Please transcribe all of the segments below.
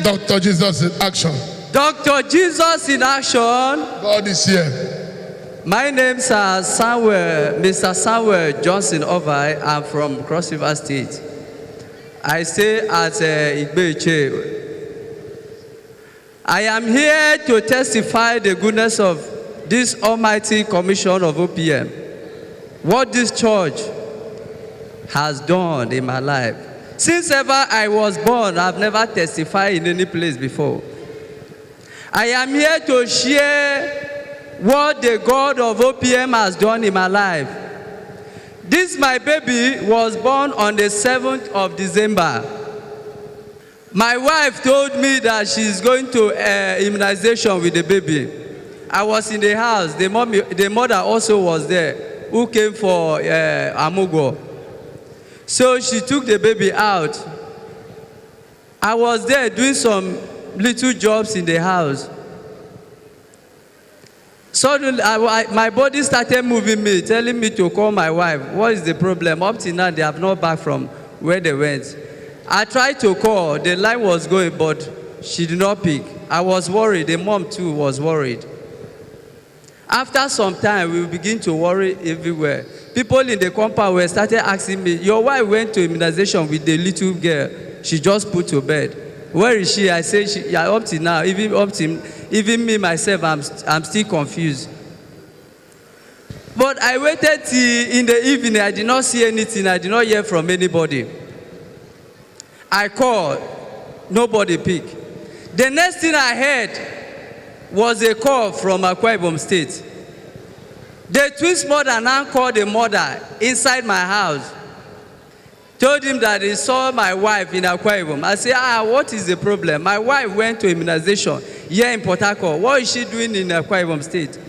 Dr. Jesus in action. Dr. Jesus in action. God is here. My name is Mr. Samuel Johnson Ovai. I'm from Cross River State. I stay at Igbeche. I am here to testify the goodness of this Almighty Commission of OPM. What this church has done in my life. Since ever I was born, I've never testified in any place before. I am here to share what the God of OPM has done in my life. This my baby was born on the 7th of December. My wife told me that she's going to immunization with the baby. I was in the house. The mother also was there, who came for Amugo. So she took the baby out. I was there doing some little jobs in the house. Suddenly, my body started moving me, telling me to call my wife. What is the problem? Up till now, they have not back from where they went. I tried to call. The line was going, but she did not pick. I was worried. The mom, too, was worried. After some time, we begin to worry everywhere. People in the compound were started asking me, your wife went to immunization with the little girl. She just put to bed. Where is she? I said, yeah, up till now, even me, myself, I'm still confused. But I waited till in the evening. I did not see anything. I did not hear from anybody. I called. Nobody picked. The next thing I heard was a call from Akwa Ibom State. The twins mother now called the mother inside my house. Told him that he saw my wife in Akwa Ibom. I said, what is the problem? My wife went to immunization here in Port Harcourt. What is she doing in Akwa Ibom State?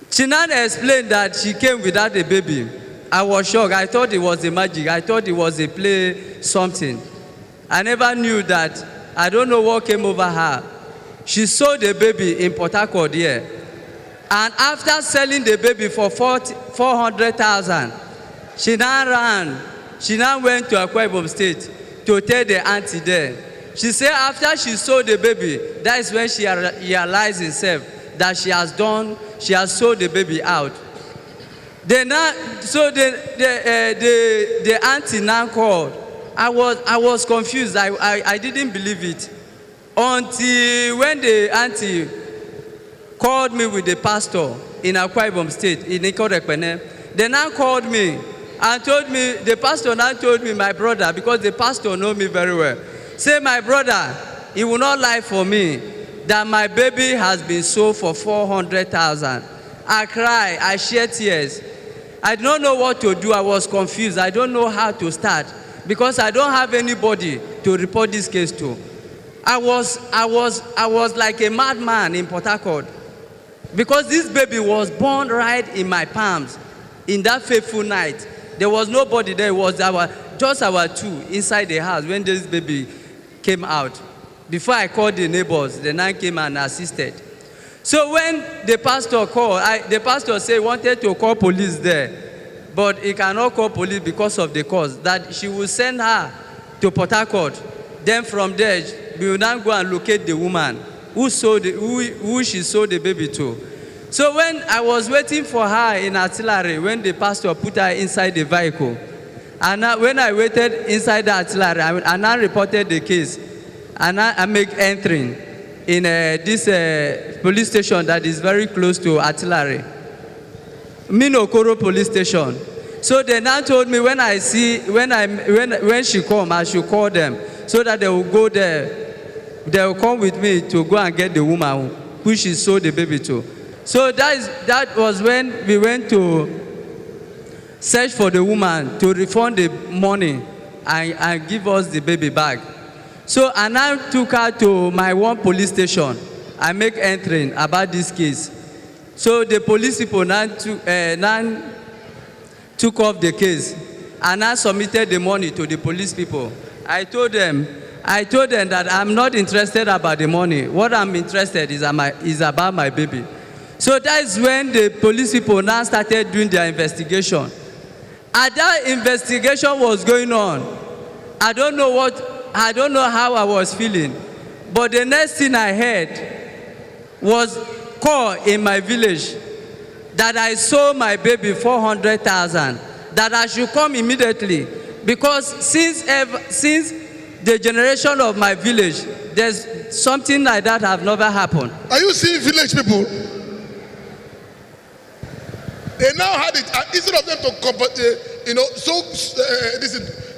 She now explained that she came without a baby. I was shocked. I thought it was a magic. I thought it was a play something. I never knew that. I don't know what came over her. She sold the baby in Port Harcourt here. And after selling the baby for 400,000, she now ran. She now went to Akwa Ibom State to tell the auntie there. She said after she sold the baby, that is when she realized herself that she has sold the baby out. The auntie now called. I was confused. I didn't believe it until when the auntie called me with the pastor in Akwa Ibom State in Ikorekpene. They now called me and told me, the pastor now told me, my brother, because the pastor know me very well, say, my brother, he will not lie for me that my baby has been sold for 400,000. I cried, I shed tears. I don't know what to do. I was confused. I don't know how to start because I don't have anybody to report this case to. I was like a madman in Port Harcourt because this baby was born right in my palms in that fateful night. There was nobody there. It was just our two inside the house when this baby came out. Before I called the neighbors, the nine came and assisted. So when the pastor called, the pastor said he wanted to call police there, but he cannot call police because of the cause, that she will send her to Port Harcourt. Then from there, we will now go and locate the woman who she sold the baby to. So when I was waiting for her in artillery, when the pastor put her inside the vehicle, and when I waited inside the artillery, I now reported the case, and I make entry in this police station that is very close to artillery, Minokoro police station. So they now told me when she come, I should call them so that they will go there. They will come with me to go and get the woman who she sold the baby to. So that was when we went to search for the woman to refund the money and give us the baby back. So I now took her to my one police station. I make entry about this case. So the police people now took off the case and I submitted the money to the police people. I told them that I'm not interested about the money. What I'm interested is about my baby. So that is when the police people now started doing their investigation. As that investigation was going on, I don't know what I don't know how I was feeling. But the next thing I heard was call in my village that I sold my baby 400,000, that I should come immediately. Because since the generation of my village, there's something like that have never happened. Are you seeing village people? They now had it. Instead of them to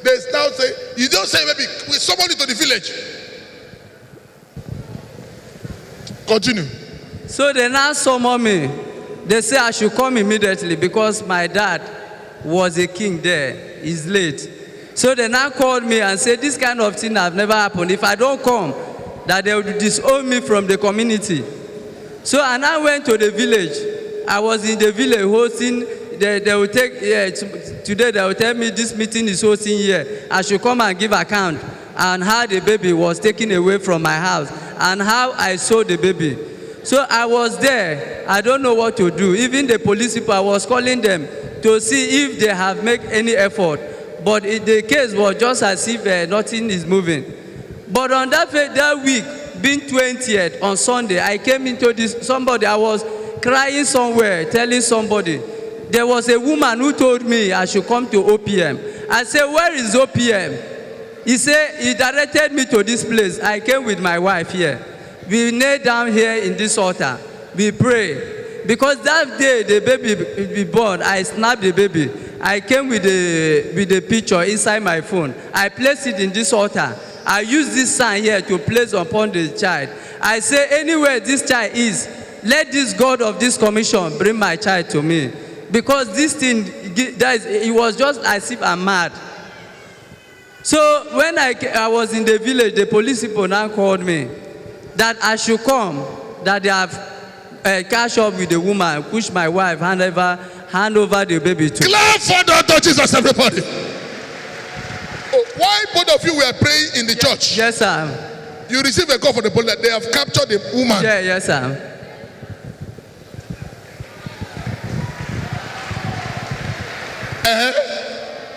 they now say, you don't say maybe with somebody to the village. Continue. So they now summon me. They say I should come immediately because my dad was a king there. He's late. So they now called me and said, this kind of thing have never happened. If I don't come, that they will disown me from the community. So I now went to the village. I was in the village hosting. They will take, today they will tell me this meeting is hosting here. I should come and give account on how the baby was taken away from my house and how I sold the baby. So I was there. I don't know what to do. Even the police people, I was calling them to see if they have made any effort. But the case was just as if nothing is moving. But on that week, being 20th, on Sunday, I came into somebody, I was crying somewhere, telling somebody. There was a woman who told me I should come to OPM. I said, where is OPM? He said, he directed me to this place. I came with my wife here. We kneel down here in this altar. We pray. Because that day the baby be born, I snapped the baby. I came with the picture inside my phone. I placed it in this altar. I used this sign here to place upon the child. I say, anywhere this child is, let this God of this commission bring my child to me. Because this thing, it was just as if I'm mad. So when I was in the village, the police people now called me that I should come, that they have catch up with the woman, push my wife, hand over the baby to. Clap for the Lord Jesus, everybody. Oh, why both of you were praying in the church? Yes, sir. You received a call from the police that they have captured the woman. Yeah, yes, sir.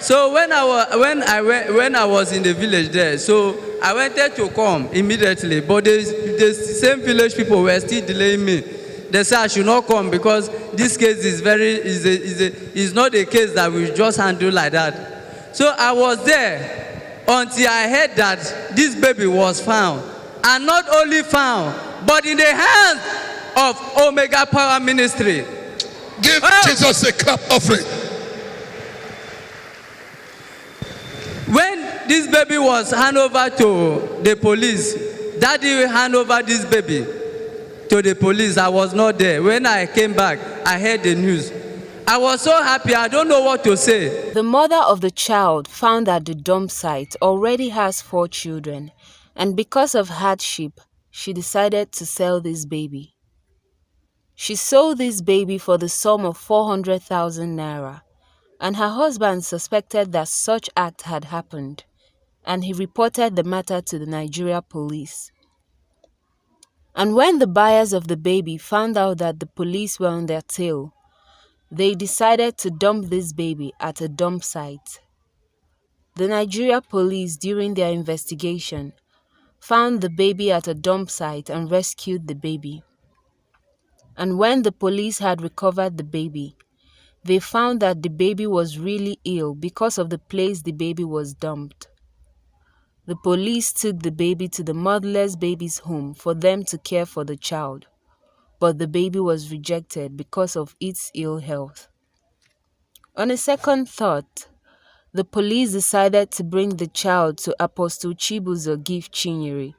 So when I was in the village there, so I wanted to come immediately, but the same village people were still delaying me. They said I should not come because this case is not a case that we just handle like that. So I was there until I heard that this baby was found, and not only found, but in the hands of Omega Power Ministry. Give Jesus a clap offering. When this baby was handed over to the police, Daddy handed over this baby to the police. I was not there. When I came back, I heard the news. I was so happy, I don't know what to say. The mother of the child found that the dump site already has 4 children, and because of hardship, she decided to sell this baby. She sold this baby for the sum of 400,000 naira. And her husband suspected that such act had happened, and he reported the matter to the Nigeria police. And when the buyers of the baby found out that the police were on their tail, they decided to dump this baby at a dump site. The Nigeria police, during their investigation, found the baby at a dump site and rescued the baby. And when the police had recovered the baby, they found that the baby was really ill because of the place the baby was dumped. The police took the baby to the motherless baby's home for them to care for the child, but the baby was rejected because of its ill health. On a second thought, the police decided to bring the child to Apostle Chibuzo Gift Chinyere,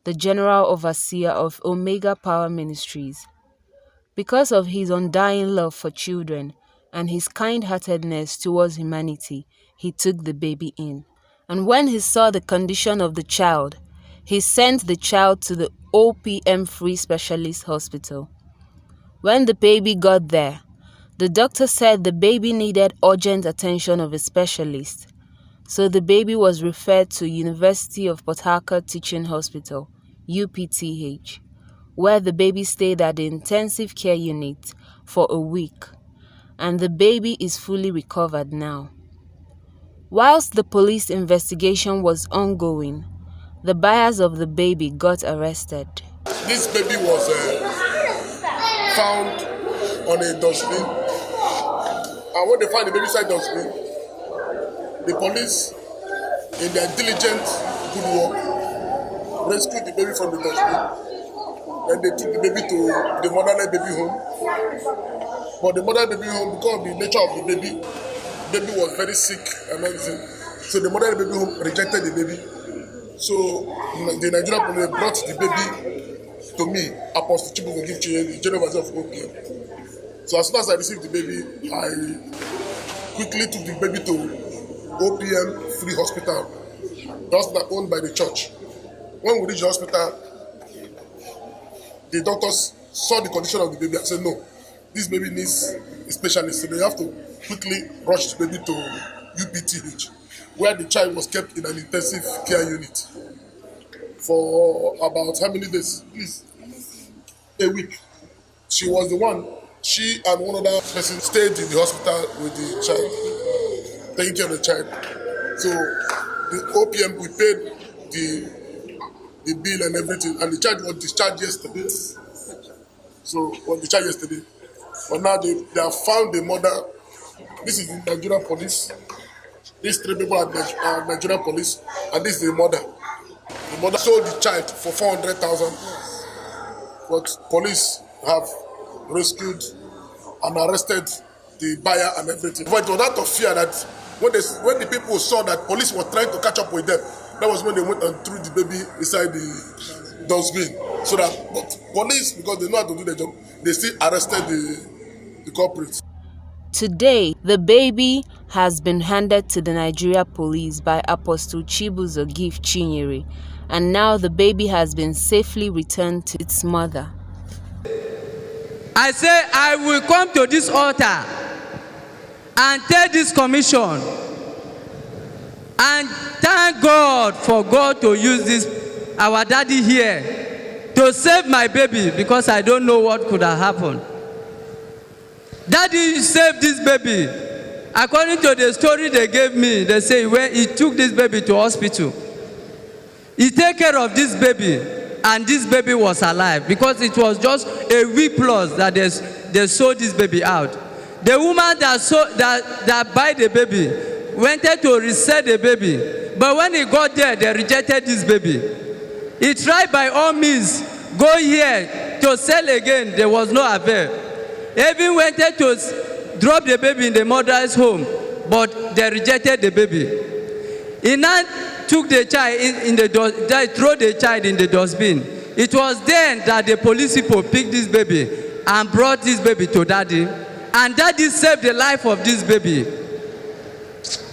the General Overseer of Omega Power Ministries. Because of his undying love for children and his kind-heartedness towards humanity, he took the baby in. And when he saw the condition of the child, he sent the child to the OPM Free Specialist Hospital. When the baby got there, the doctor said the baby needed urgent attention of a specialist. So the baby was referred to University of Port Harcourt Teaching Hospital, UPTH, where the baby stayed at the intensive care unit for a week, and the baby is fully recovered now. Whilst the police investigation was ongoing, the buyers of the baby got arrested. This baby was found on a dustbin, and when they found the baby inside dustbin, the police, in their diligent good work, rescued the baby from the dustbin. Then they took the baby to the motherless baby home. But the motherless baby home, because of the nature of the baby was very sick and everything. So the motherless baby home rejected the baby. So the Nigerian police brought the baby to me, Apostle Chibuzo Gift Chinyere, the general manager of OPM. So as soon as I received the baby, I quickly took the baby to OPM Free Hospital, the hospital owned by the church. When we reached the hospital, the doctors saw the condition of the baby and said, no, this baby needs a specialist. So they have to quickly rush the baby to UPTH, where the child was kept in an intensive care unit for about how many days? Please. A week. She was the one, she and one other person stayed in the hospital with the child, taking care of the child. So the OPM, we paid the bill and everything, and the child was discharged yesterday. So was discharged yesterday. But now they have found the mother. This is the Nigerian police. These three people are Nigerian police, and this is the mother. The mother sold the child for 400,000, but police have rescued and arrested the buyer and everything. But it was out of fear that when the people saw that police were trying to catch up with them, that was when they went and threw the baby inside the dustbin. So that, but police, because they know how to do their job, they still arrested the culprits. Today, the baby has been handed to the Nigeria police by Apostle Chibuzo Gift Chinyere, and now the baby has been safely returned to its mother. I say I will come to this altar and tell this commission and thank God for God to use this, our daddy here, to save my baby, because I don't know what could have happened. Daddy saved this baby. According to the story they gave me, they say when he took this baby to hospital, he take care of this baby, and this baby was alive, because it was just a week plus that they sold this baby out. The woman that buy the baby wanted to resell the baby, but when he got there, they rejected this baby. He tried by all means go here to sell again. There was no avail. He even wanted to drop the baby in the mother's home, but they rejected the baby. He now took the child threw the child in the dustbin. It was then that the police people picked this baby and brought this baby to daddy, and daddy saved the life of this baby.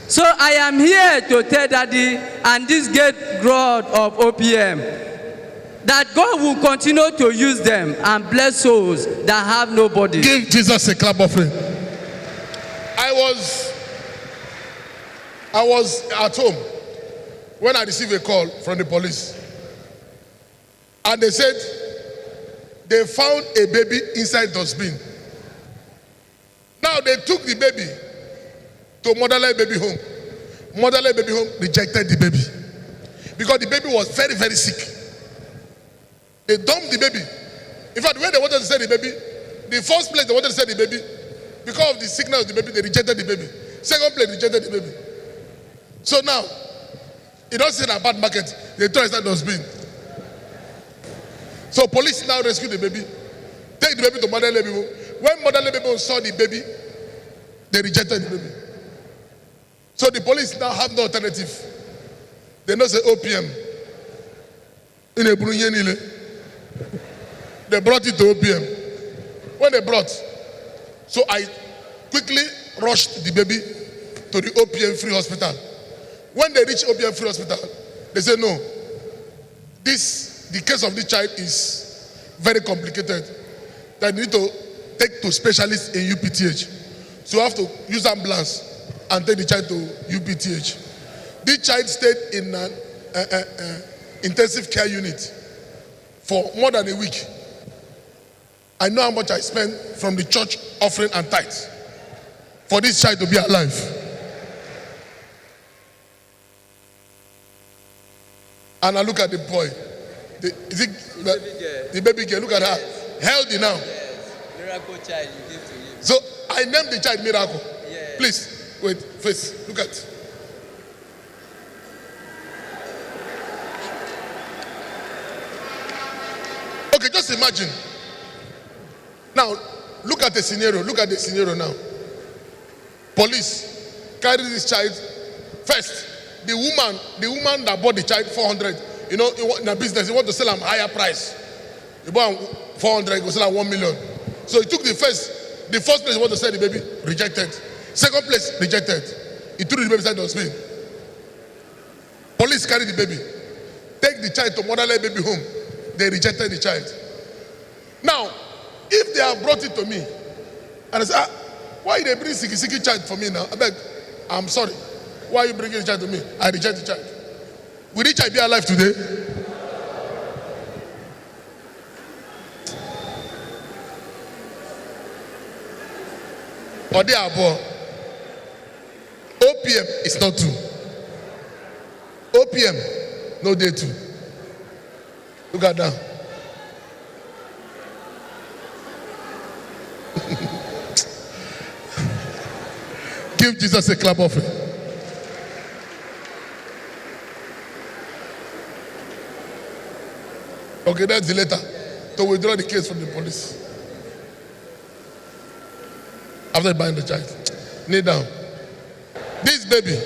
So I am here to tell daddy and this great God of OPM that God will continue to use them and bless souls that have nobody. Give Jesus a clap offering. I was at home when I received a call from the police, and they said they found a baby inside dustbin. Now they took the baby to motherless baby home. Motherless baby home rejected the baby because the baby was very, very sick. They dumped the baby. In fact, when they wanted to sell the baby, the first place they wanted to sell the baby, because of the sickness of the baby, they rejected the baby. Second place, rejected the baby. So now, it doesn't say a bad market. They throw it inside dustbin. So police now rescue the baby, take the baby to motherless baby home. When motherless baby home saw the baby, they rejected the baby. So the police now have no alternative. They know say OPM. In a Brunyenile. They brought it to OPM. When they brought, so I quickly rushed the baby to the OPM Free Hospital. When they reached OPM Free Hospital, they said, no, the case of this child is very complicated. That you need to take to specialists in UPTH. So you have to use ambulance and take the child to UPTH. This child stayed in an intensive care unit for more than a week. I know how much I spent from the church offering and tithes for this child to be alive. And I look at the boy. The baby girl, look at her. Healthy now. Yes. Miracle child you give to him. So I named the child Miracle. Yes. Please, wait, face, look at. Okay, just imagine. Now, look at the scenario. Look at the scenario now. Police carry this child. First, the woman that bought the child 400. You know, in a business, you want to sell them higher price. You buy 400, you go sell them 1 million. So he took the first place he want to sell the baby, rejected. Second place, rejected. He threw the baby inside the dustbin. Police carry the baby, take the child to motherless baby home. They rejected the child. Now, if they have brought it to me, and I say, why they bring sicky child for me now? I beg, I'm sorry. Why are you bringing the child to me? I reject the child. Will the child be alive today? Or they are born. OPM is not true. OPM, no day two. Look at that. Give Jesus a clap offering. Okay, that's the letter to withdraw the case from the police. After buying the child, kneel down. This baby,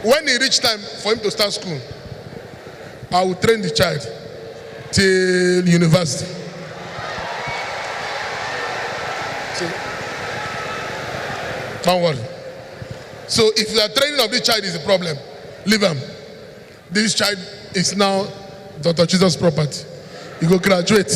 when it reach time for him to start school, I will train the child till university. So, don't worry. So if the training of this child is a problem, leave him. This child is now Dr. Jesus' property. He go graduate.